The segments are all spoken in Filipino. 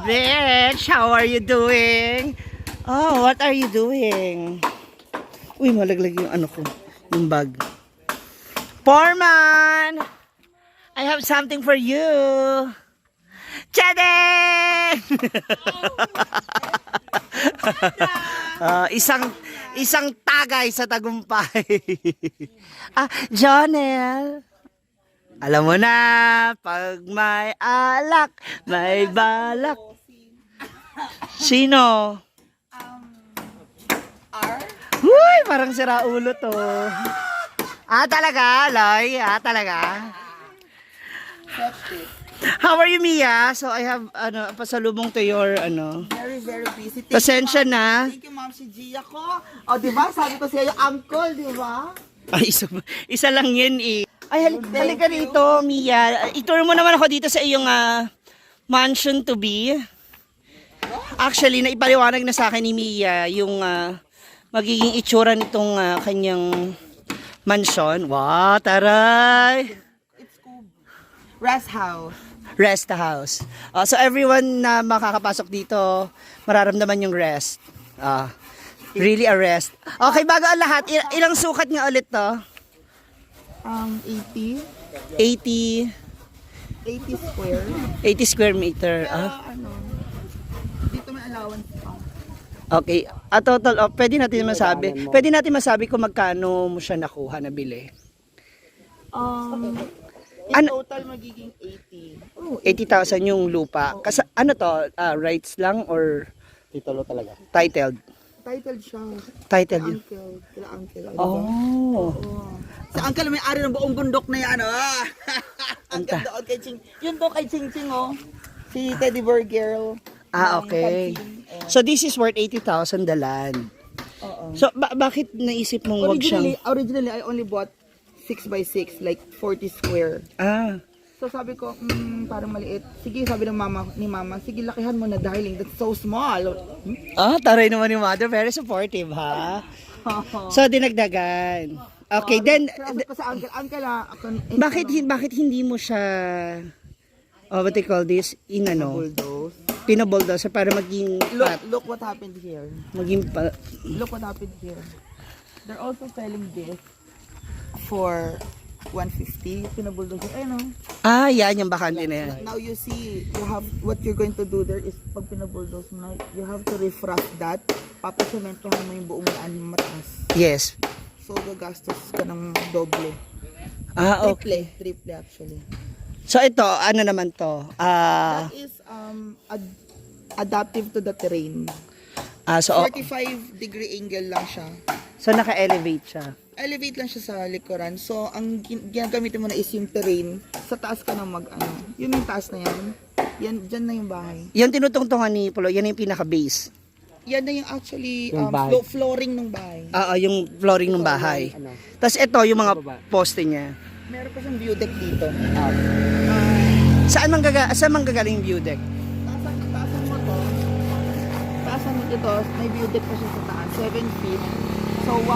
Bitch, how are you doing? Oh, what are you doing? Uy, malaglag yung ano ko, yung bag. Foreman! I have something for you. Chadeng! isang tagay sa tagumpay. Jonel. Alam mo na, pag may alak, may balak. Sino? R? Uy, parang sira ulo to. Talaga, Loy? Talaga? How are you, Mia? So, I have, pasalubong to your, Very, very busy. pasensya na. Thank you, Ma'am, si Gia ko. O, diba? Sabi ko siya yung uncle, diba? Ay, isa lang yun eh. Ay, halika rito, Mia. Ituro mo naman ako dito sa iyong mansion to be. Actually, naipaliwanag na sa akin ni Mia yung magiging itsura nitong kanyang mansion. Wow, taray! It's cool. Rest house. Rest house. So everyone na makakapasok dito, mararamdaman yung rest. Really a rest. Okay, bago ang lahat, ilang sukat nga ulit to? 80. 80 square. 80 square meter. Dito may allowance pa. Okay. Total of, pwede natin masabi kung magkano mo siya nakuha na bili. In total, magiging 80. 80,000 yung lupa. Kasi ano to, rights lang or Titulo talaga. titled? Titled siya. Titled yun. Kila uncle. Oh. Sa uncle may ari ng buong bundok na yan, Uncle doon kay Ching. Yun doon kay Ching Ching, Si Teddy Bear Girl. Okay. So this is worth 80,000 the land. Oo. So bakit naisip mong wag siyang... Originally, I only bought 6x6, like 40 square. So sabi ko, parang maliit. Sige, sabi ni mama, sige, lakihan mo na dahil that's so small. Taray naman yung mother. Very supportive, ha? So, dinagdagan. Okay, then... Sabi ko sa uncle, Bakit hindi mo siya... what they call this? bulldoze. Pinabulldoze para maging... Look what happened here. Look what happened here. They're also selling this for 150. Pinabulldoze. Ayun, yan yung bakante na yan. Now you see, what you're going to do there is pag pinabulldoze mo na, you have to refract that. Papasementohan mo yung buong mataas. Yes. So, gagastos ka ng doble. Okay. Triple actually. So, ito, ano naman to? That is adaptive to the terrain. 45-degree angle lang siya. So, naka-elevate siya. Elevate lang siya sa likuran. So, ang ginagamitin mo na is yung terrain. Sa taas ka na yun yung taas na yan. Dyan na yung bahay. Yung tinutungtungan ni Polo, yan yung pinaka-base. Yan na yung actually flooring ng bahay. Yung flooring ng bahay. Tapos ito, yung mga poste niya. Meron pa siyang view deck dito. Saan manggagaling yung view deck? Taasan mo to. Taasan mo ito. May view deck pa siya sa taas. 7 feet. So, 1,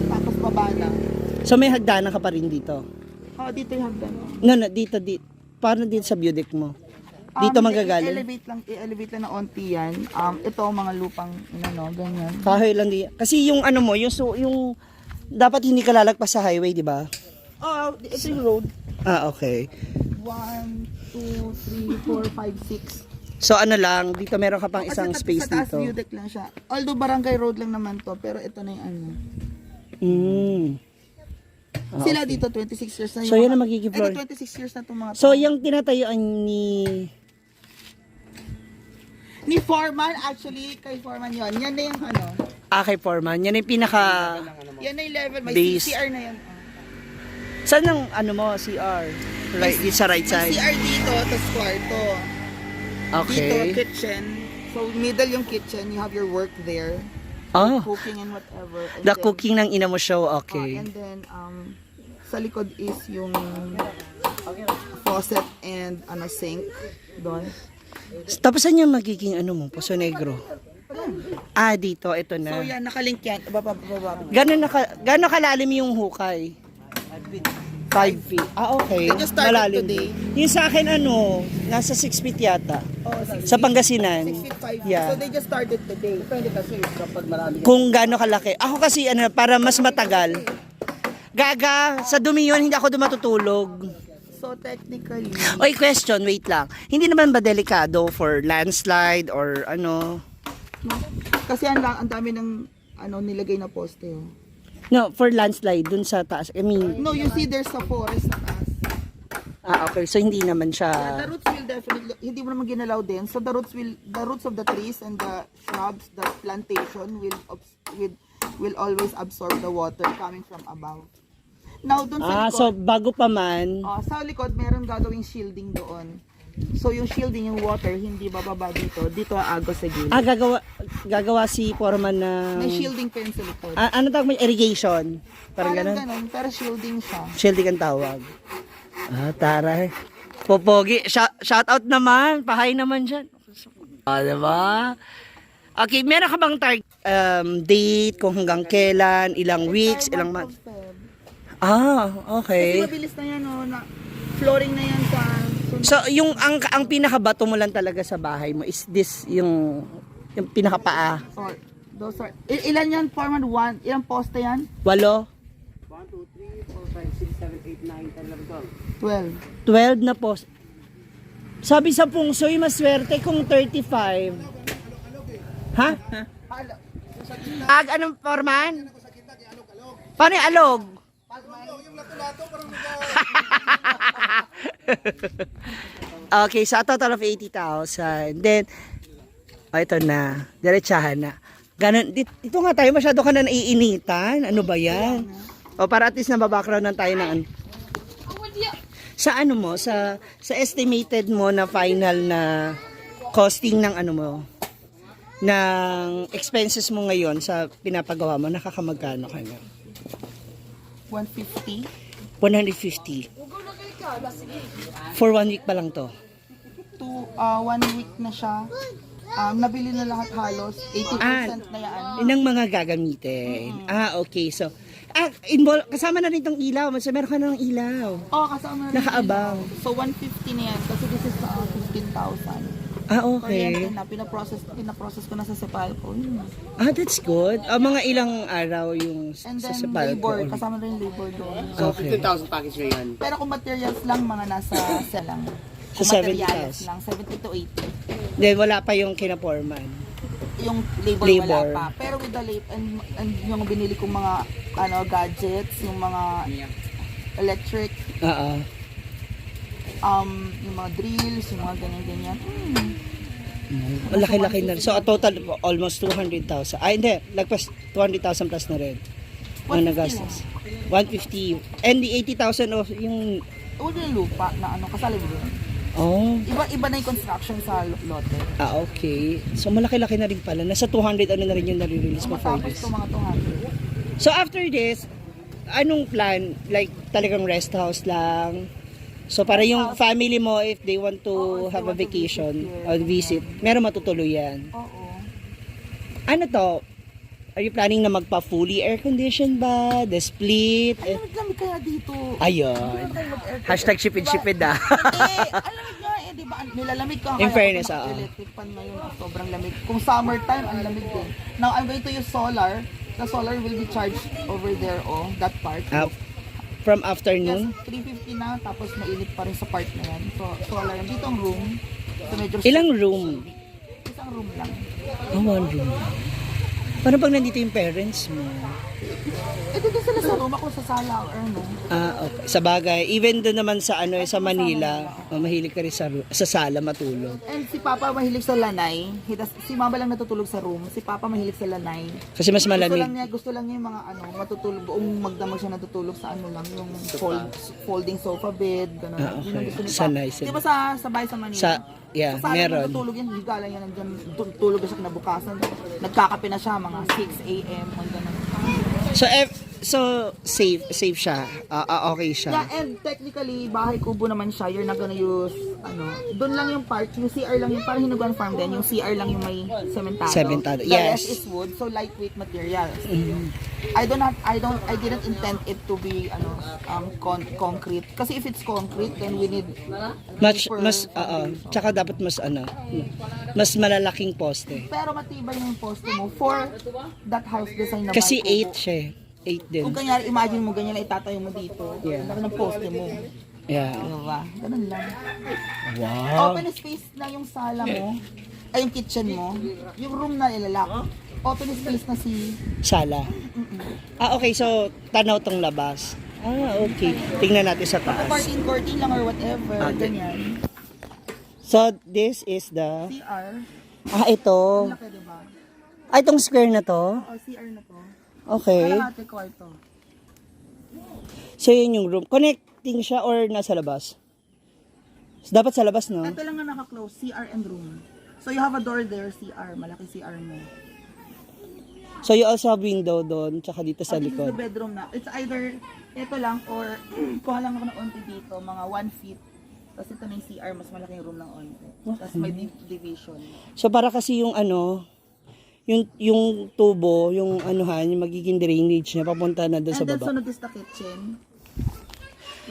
2, tapos baba na. So may hagdanan ka pa rin dito? Dito yung hagdan. No, dito. Paano dito sa view deck mo? Dito manggagaling? I-elevate lang na onti yan. Ito mga lupang, ganyan. Kahoy lang di. Kasi yung ano mo, yung dapat hindi ka lalagpas sa highway, di ba? Ito yung road. Okay. 1, 2, 3, 4, 5, 6. So ano lang, dito meron ka pang isang space sa taas dito. view deck lang siya. Although barangay road lang naman to, pero ito na yung Sila dito 26 years na. So yan ang magiging floor. Ito 26 years na itong mga So yung tinatayuan ni Foreman, actually, kay Foreman yon. Yan na yung kay Foreman. Yan yung pinaka... Yan na yung level. May base. CR na yan. Saan ang CR? Right, sa right May side. CR dito, tapos kwarto. Okay. Dito, kitchen. So, middle yung kitchen. You have your work there. Cooking and whatever. And The then, cooking ng ina mo show, okay. and then, sa likod is yung faucet and sink. Doon. Tapos saan yung magiging Poso Negro? Dito, ito na. So, yan, nakalink yan. Baba. Gano'n kalalim yung hukay? 5 feet. Ah, okay. They just started Malalim. today. Yung sa akin, nasa 6 feet yata. Sa Pangasinan. 6 feet 5 feet. Yeah. So they just started today. Depende kasi kapag marami. Kung gaano kalaki. Ako kasi, para mas matagal. Gaga, sa dumi yun, hindi ako doon matutulog. So technically, Oy, question, wait lang. Hindi naman ba delikado for landslide or ano? kasi ang dami ng nilagay na poste. Oh. No, for landslide dun sa taas. I mean, No, you see there's a forest sa taas. okay. So, hindi naman siya... The roots will definitely, hindi mo naman ginalaw din. So the roots of the trees and the shrubs, the plantation will always absorb the water coming from above. Now, dun sa likod, so bago pa man... sa likod, meron gagawing shielding doon. So yung shielding, yung water, hindi bababa dito. Dito aagos sa gilid. gagawa si Foreman na... May shielding pa yun sa likod. ano tawag mo? Irrigation? Parang ganun? Pero shielding siya. Shielding ang tawag. Taray. Popogi. Shout out naman. Pahay naman dyan. Diba? Okay, meron ka bang date kung hanggang kailan, ilang weeks, ilang months? Kasi Okay. mabilis na yan, na flooring na yan sa... So, yung ang pinakabato mo lang talaga sa bahay mo is this yung pinakapaa. Those are, ilan yan, Foreman? Ilang poste yan? 8? 1, 2, 3, 4, 5, 6, 7, 8, 9, 10, 11, 12. 12 na po. Sabi sa pungsoy, maswerte kung 35. Ha? Anong Foreman? Paano yung alog? Okay, so a total of 80,000. Then, ito na. Diretsahan na. Ganun, dito nga tayo, masyado ka na naiinitan. Ano ba yan? Para at least nababackground tayo ng ano. Sa ano mo, sa estimated mo na final na costing ng ano mo, ng expenses mo ngayon sa pinapagawa mo, nakakamagkano ka na? 150. 150. For 1 week pa lang to. 1 week na siya. Nabili na lahat halos. 80% na yan. Yun ang mga gagamitin. Okay. So, kasama na rin itong ilaw. Mas meron ka na ng ilaw. Kasama na. Nakaabang. So 150 na yan. Kasi this is 15,000. Okay. Kuryente na. Pinaprocess ko na sa Sepalco. That's good. Mga ilang araw yung And sa then Sepalco. labor. Kasama rin labor doon. So, Okay. 15,000 package ngayon. Pero kung materials lang, mga nasa lang. Sa Kung materials 70,000. lang, 70 to 80. Then wala pa yung kinaporman. Yung labor, Labor. wala pa. Pero with the labor, and yung binili kong mga gadgets, yung mga electric, yung mga drills, yung mga ganyan-ganyan. Ang laki-laki na. So, a total of almost 200,000. Hindi. Lagpas 200,000 plus na rin. Ang 150 nagastos. 150. And the 80,000 of yung... Huwag yung lupa na kasali mo doon. Iba na yung construction sa lote. Okay. So, malaki-laki na rin pala. Nasa 200 na rin yung nare-release mo for Matapos this. ito mga 200. So, after this, anong plan? Like, talagang rest house lang? So, para yung family mo, if they want to have a vacation or visit, meron matutuloy yan. Oo. Ano to? Are you planning na magpa-fully air-conditioned ba? The split? Ay, lamig kaya dito. Ayun. Hashtag shipid-shipid ah. Alamig nga di ba? Nilalamig ka. In kaya fairness, ako electric fan ngayon, sobrang lamig. Kung summertime, ang lamig din. Now, I'm going to use solar. The solar will be charged over there, that part. From Yes, afternoon? 350 na, tapos mainit pa rin sa part na yan. So, solar. Dito ang room. So, medyo Ilang room? Isang room lang. One room. Paano pag nandito yung parents mo? Dito sila sa room. Ako sa sala or ano. Okay. Sa bagay, even doon naman sa sa Manila, mahilig ka rin sa sala matulog. And si Papa mahilig sa lanay. Si Mama lang natutulog sa room. Si Papa mahilig sa lanay. Kasi mas malamig. Gusto lang niya yung mga matutulog, buong magdamag siya natutulog sa lang, yung folding sofa bed, gano'n. Yun ang Okay. gusto ni Papa. Sanay. Di ba sa bahay sa Manila? Yeah, sa sala meron. natutulog yan, higala yan, nandiyan, tulog siya kinabukasan. Nagkakape na siya, mga 6 a.m. Gano'n. So, So, safe siya. Okay siya. Yeah, and technically, bahay kubo naman siya. You're not gonna use, doon lang yung part, yung CR lang yung, parang Hinuguan Farm din, yung CR lang yung may sementado. Sementado, The yes. rest is wood, so lightweight materials. I didn't intend it to be, concrete. Kasi if it's concrete, then we need Tsaka dapat mas malalaking poste. Pero matibay na yung poste mo for that house design na Kasi bahay 8 kubo. siya. 8 din. Kung kanyari, imagine mo, ganyan lang itatayo mo dito. Yeah. Laki ng poste mo. Yeah. Diba? Ganun lang. Wow. Open space na yung sala mo, ay yung kitchen mo, yung room na ilalak. Open space na si... Sala. Okay. So, tanaw tong labas. Okay. Tingnan natin sa taas. Curtain lang or whatever. Okay. Ganyan. So, this is the... CR. Ito. Laki diba? Itong square na to. CR na to. Okay. Kalahati kwarto. So, yun yung room. Connecting siya or nasa labas? Dapat sa labas, no? Ito lang nga naka-close, CR and room. So you have a door there, CR. Malaki CR mo. So, you also have window doon, tsaka dito sa This is the likod. bedroom na. It's either ito lang or kuha lang ako ng onti dito, mga 1 feet. Tapos ito na yung CR, mas malaking room ng onti. Tapos may division. So, para kasi yung yung tubo, yung yung magiging drainage niya, papunta na doon And sa then baba. sunod is the kitchen.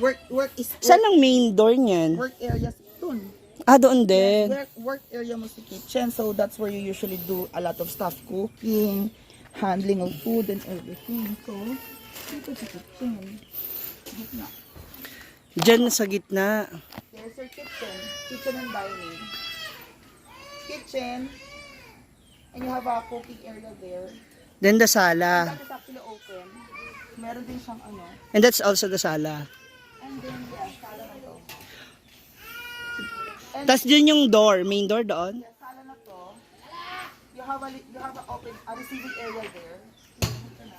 Work Saan ang main door niyan? work areas dun. Doon din. Work area mo sa kitchen. So that's where you usually do a lot of stuff. Cooking, handling of food and everything. So, dito sa kitchen. Gitna. Diyan sa gitna. There's your kitchen. Kitchen and dining. Kitchen. And you have a cooking area there. Then the sala. That is actually open. Meron din siyang And that's also the sala. And then, yeah, sala na to. Tapos dyan yung door, main door doon. Yeah, sala na to. You have a receiving area there. Ito na.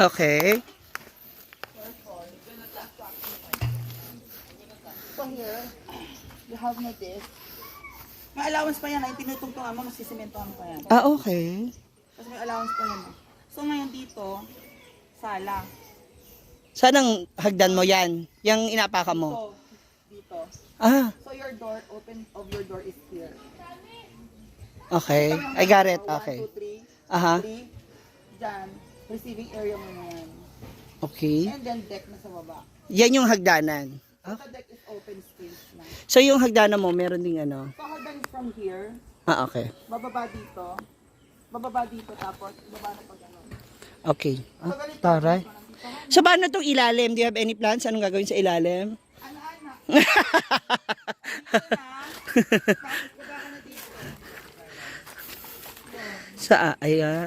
Okay. So here, you have na this. May allowance pa yan. Ay, tinutugtungan mo, masisimentohan pa yan. Okay. Tapos may allowance pa yan. So ngayon dito, sala. Saan ang hagdan mo yan? Yung inapaka mo? So, dito. So your door, open of your door is here. Okay. I got it. Okay. 1, 2, 3. Aha. 3. Diyan. Receiving area mo na yan. Okay. And then deck na sa baba. Yan yung hagdanan. So the deck is open space na. So yung hagdanan mo, meron ding So hagdan is from here. okay. Bababa dito. Bababa dito tapos bababa na pag ganun. Okay. So ganito. Taray. So paano itong ilalim? Do you have any plans? Anong gagawin sa ilalim? Ana-ana. Dito na. Tapos baba ka na dito.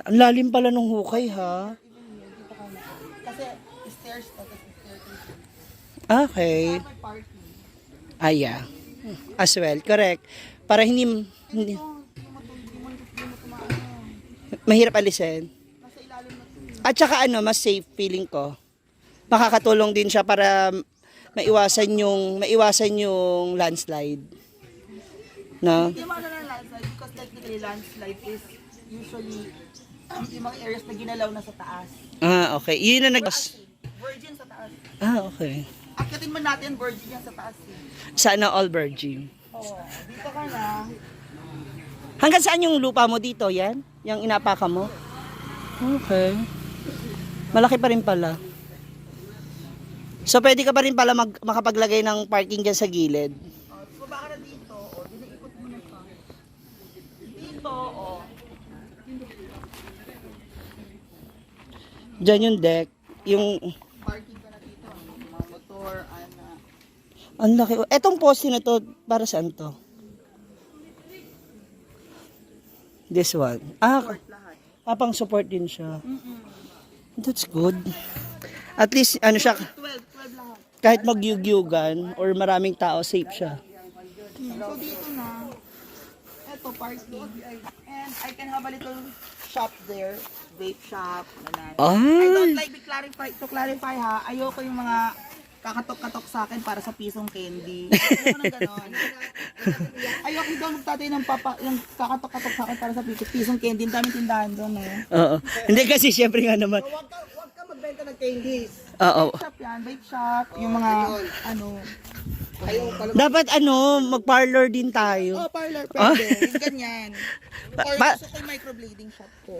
Ang lalim pala ng hukay, ha? Dito ka na. Kasi stairs to, kasi staircase. Okay. May parking. Yeah. As well, correct. Para hindi Hindi mo tumaano. mahirap alisin. Nasa ilalim na to. At saka mas safe feeling ko. Makakatulong din siya para maiwasan yung landslide. No? Hindi mo na landslide because technically landslide is usually yung mga areas na ginalaw na sa taas. Okay. Yun na Virgin sa taas. Okay. Akitin man natin virgin yan sa taas. Sana all virgin. Dito ka na. Hanggang saan yung lupa mo dito? Yan? Yung inapaka mo? Okay. Malaki pa rin pala. So, pwede ka pa rin pala makapaglagay ng parking dyan sa gilid. Baba ka na dito. Dinaikot mo na pa. Dito, Dyan yung deck. Yung... parking ka na dito. Mga motor, Ang laki. Etong poste na to, para saan to? This one. lahat. Pang support din siya. That's good. At least, siya, 12 lahat. kahit magyugyugan or maraming tao, safe siya. So dito na, eto parking. And I can have a little shop there. Vape shop. Ganun. I don't like to clarify ha. Ayoko yung mga kakatok-katok sa akin para sa pisong candy. Ayoko ng ganon. Ayoko daw magtatay ng yung kakatok-katok sa akin para sa pisong candy. Ang daming tindahan doon eh. Oo. Hindi kasi syempre nga naman. Huwag ka magbenta ng candies. Oo. Bake shop yan, bake shop. Yung mga, ano. Ayaw ka lang. Dapat mag-parlor din tayo. Oh, parlor, pwede. Yung ganyan. Or Ba- gusto ko yung microblading shop ko.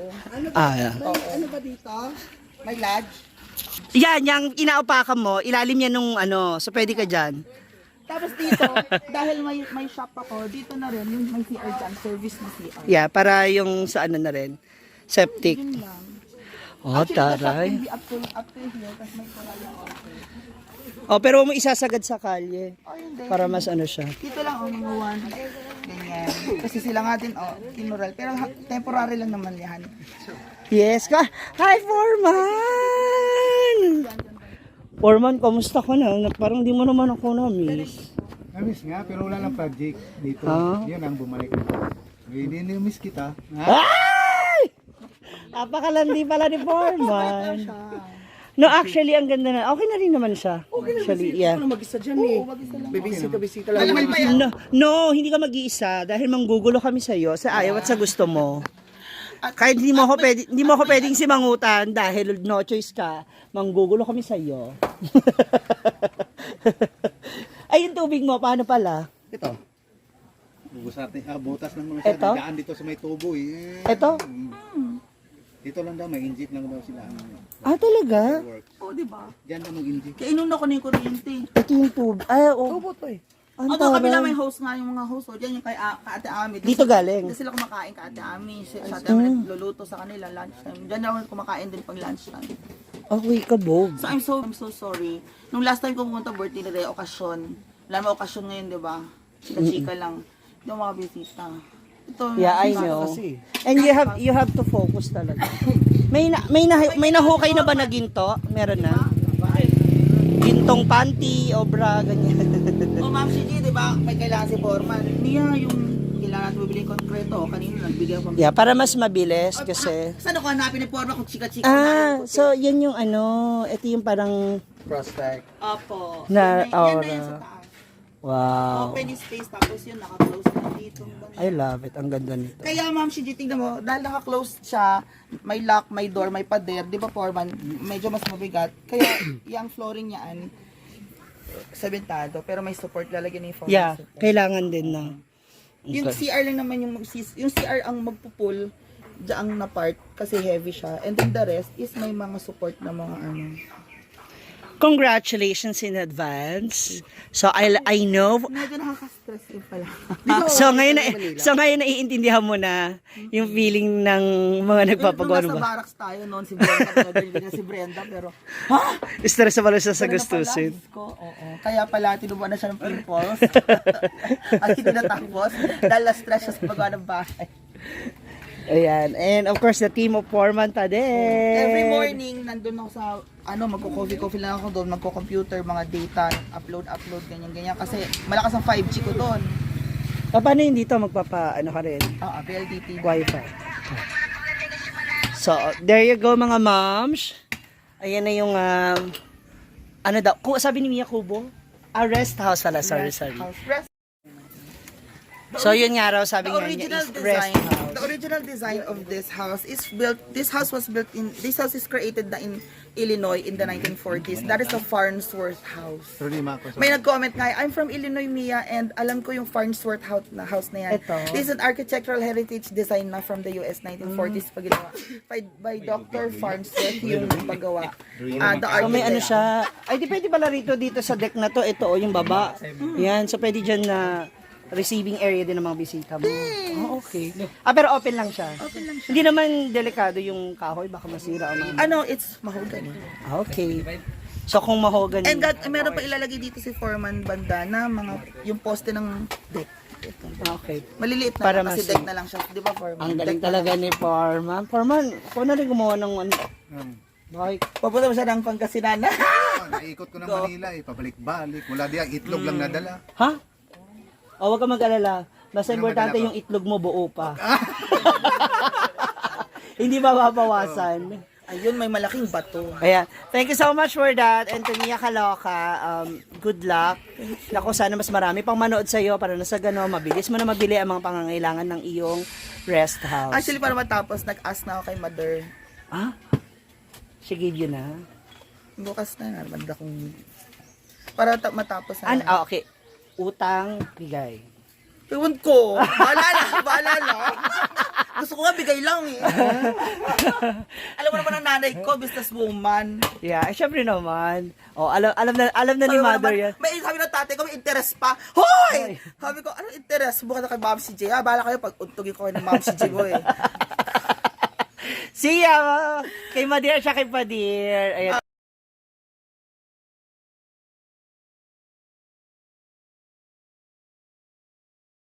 Yeah. Ano ba dito? May lodge. Yan, yung inaupakan mo, ilalim yan nung so pwede ka dyan. Tapos dito, dahil may shop ako, dito na rin, yung may CR dyan, service na CR. Yeah, para yung sa na rin, septic. Yun lang. Oh, Actually, the shop taray. can be up to here, tapos may palaya also. Oh, pero huwag mo isasagad sa kalye. Oh, hindi. Para mas siya. Dito lang, mga one. Ganyan. Kasi sila nga din, tinural. Pero temporary lang naman yan. Yes ka. Hi, Foreman! Foreman, kamusta ka na? Parang di mo naman ako na-miss. Na-miss nga, pero wala lang project dito. Ah. Yun ang bumalik. Hindi na-miss kita. Ay! Napakalandi pala ni Foreman. No, actually, ang ganda na. Okay na rin naman siya. Actually, yeah. Ano mag-isa dyan eh? Bibisita lang. No, hindi ka mag-iisa dahil manggugulo kami sa iyo sa ayaw at sa gusto mo. Kahit hindi mo ako pwedeng simangutan dahil no choice ka, manggugulo kami sa iyo. Ay, yung tubig mo, paano pala? Ito. Butas ng mga Ito? siya. Daan dito sa may tubo eh. Ito? Dito lang daw, may inject lang daw sila. Ah, talaga? Oo, di ba? Diyan na mag-inject. Kaya inuna ko na yung kuryente. Ito yung tubig. Ay, oh. Tubo to eh. Ang Ako kabila taray. may host nga yung mga host. O, dyan yung kay Ate Ami. Dito galing? Hindi sila kumakain kay Ate Ami. Sa dami nagluluto sa kanila lunchtime. Dyan na ako kumakain din pag lunchtime. Okay ka, Bob. So I'm so sorry. Nung last time ko pumunta birthday na rin, okasyon. Wala naman okasyon ngayon, di ba? Chika lang. Hindi ako makabisita. Ito, Yeah, I know. And you have to focus talaga. May nahukay na ba na ginto? Meron na? Gintong panty, obra, ganyan. Oh, Ma'am CG, di ba? May kailangan si Foreman. Niya yung kailangan natin mabili yung konkreto. Kanina nagbigay ko. Yeah, para mas mabilis kasi. Saan ako hanapin ni Foreman kung chika-chika So yan yung ito yung parang Prospect. Opo. Na Yan na aura. yan sa taas. wow. Open yung space tapos yun naka-close na dito. I love it. Ang ganda nito. Kaya Ma'am CG, tingnan mo, dahil naka-close siya, may lock, may door, may pader, di ba Foreman, medyo mas mabigat. Kaya yung flooring niyaan, sabintado, pero may support, lalagyan na yung Foreman Yeah, support. kailangan din na. Yung CR lang naman yung CR ang magpupull diyan na part kasi heavy siya. And then the rest is may mga support na mga ano. Congratulations in advance. So I know. Medyo nakaka-stress yun pala. So ngayon naiintindihan mo na yung feeling ng mga nagpapagawa Nung nasa ba? barracks tayo noon, si Brenda, pinagaling si Brenda, pero, ha? Stress pala siya sa Ganun na pala, gustusin. Diyos ko, oo. Kaya pala, tinubuan na siya ng pimples. At hindi natapos, dahil na-stress siya sa paggawa ng bahay. Ayan. And of course, the team of Foreman Tade. Every morning, nandun ako sa, magko-coffee lang ako doon, magko-computer, mga data, upload, ganyan. Kasi malakas ang 5G ko doon. Paano yun dito magpapa, ka rin? PLDT. Wi-Fi. So, there you go mga moms. Ayan na yung, sabi ni Mia Kubo? Rest house pala, sorry. Rest. So, yun nga raw, sabi The nga niya, original is rest design, house. the original design of this house is this house is created in Illinois in the 1940s. That is a Farnsworth house. Pero di mako. May nag-comment nga, I'm from Illinois, Mia, and alam ko yung Farnsworth house na yan. Ito. This is an architectural heritage design na from the US 1940s pag ginawa. By Dr. Farnsworth yung paggawa. The So, may architect. siya. Ay, di pwede pala rito dito sa deck na to. Ito, yung baba. Yan. So, pwede dyan na receiving area din ng mga bisita mo. Oh, okay. Pero open lang siya. Hindi naman delikado yung kahoy. Baka masira o mga. It's mahogany. Okay. So, kung mahogany. And meron pa ilalagay dito si Foreman banda na yung poste ng deck. Okay. Maliliit na Para kasi mas- deck na lang siya. Di ba, Foreman? Ang galing Deck na talaga lang. ni Foreman. Foreman, ako na rin gumawa ng ano. Bakit? Papunta mo siya ng Pangasinan. Naikot ko ng Manila eh, pabalik-balik. Wala diyan, itlog lang nadala. Ha? O, wag ka mag-alala. Basta Ano importante magdala yung itlog mo buo pa. Hindi ba babawasan? Ayun, may malaking bato. Ayan. Thank you so much for that. And to Mia Kaloka, good luck. Naku, sana mas marami pang manood sa'yo para na sa gano'n, mabilis mo na mabili ang mga pangangailangan ng iyong rest house. Actually, para matapos, nag-ask na ako kay Mother. Ah? She gave you na? Bukas na, maganda kong... Para matapos na. Okay. Utang, bigay. Ewan ko. Bahala na. Gusto ko nga bigay lang eh. Alam mo naman ang nanay ko, businesswoman. Yeah, syempre naman. Oh, alam na ni Sabi ko mother naman, yan. May sabi ng tatay ko, may interest pa. Hoy! Sabi ko, anong interest? Bukan na kay Ma'am CJ. Bahala kayo pag untugin ko kayo ng Ma'am CJ mo eh. See ya! Kay Madir siya kay Padir. Ayan.